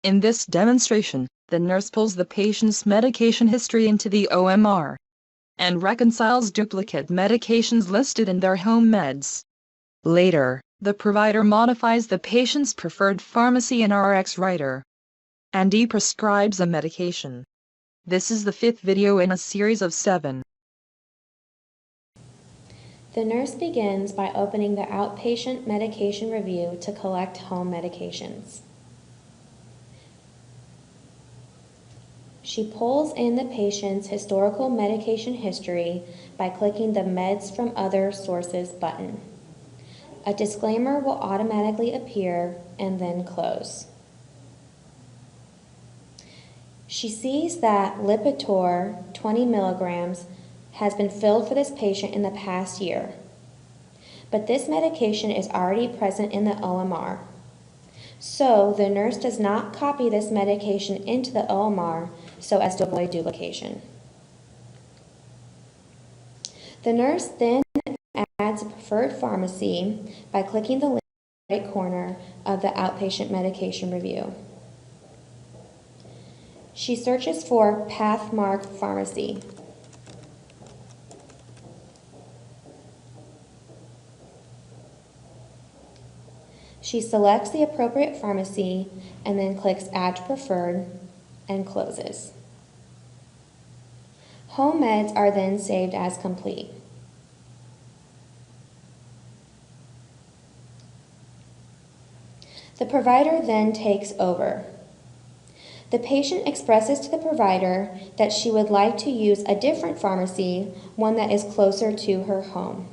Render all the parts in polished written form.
In this demonstration, the nurse pulls the patient's medication history into the OMR and reconciles duplicate medications listed in their home meds. Later, the provider modifies the patient's preferred pharmacy in RX Writer and ePrescribes a medication. This is the 5th video in a series of 7. The nurse begins by opening the outpatient medication review to collect home medications. She pulls in the patient's historical medication history by clicking the Meds from Other Sources button. A disclaimer will automatically appear and then close. She sees that Lipitor 20 milligrams has been filled for this patient in the past year, but this medication is already present in the OMR. So the nurse does not copy this medication into the OMR so as to avoid duplication. The nurse then adds a preferred pharmacy by clicking the link in the right corner of the outpatient medication review. She searches for Pathmark Pharmacy. She selects the appropriate pharmacy and then clicks Add to Preferred and closes. Home meds are then saved as complete. The provider then takes over. The patient expresses to the provider that she would like to use a different pharmacy, one that is closer to her home.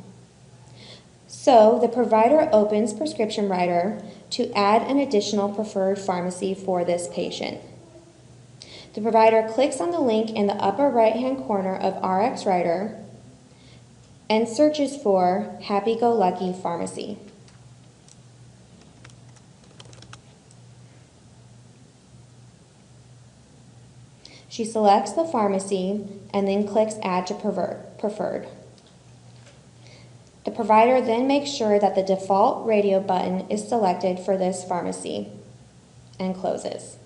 So the provider opens Prescription Writer to add an additional preferred pharmacy for this patient. The provider clicks on the link in the upper right-hand corner of RX Writer and searches for Happy-Go-Lucky Pharmacy. She selects the pharmacy and then clicks Add to Preferred. The provider then makes sure that the default radio button is selected for this pharmacy and closes.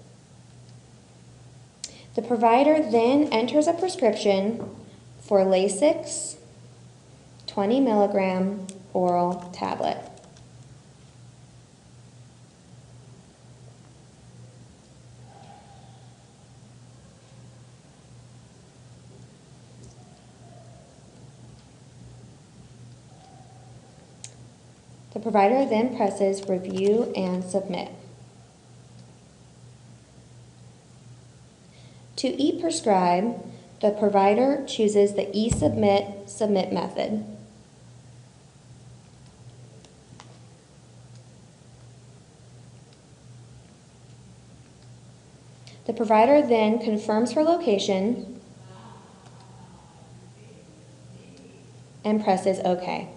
The provider then enters a prescription for Lasix 20 milligram oral tablet. The provider then presses Review and Submit. To ePrescribe, the provider chooses the eSubmit submit method. The provider then confirms her location and presses OK.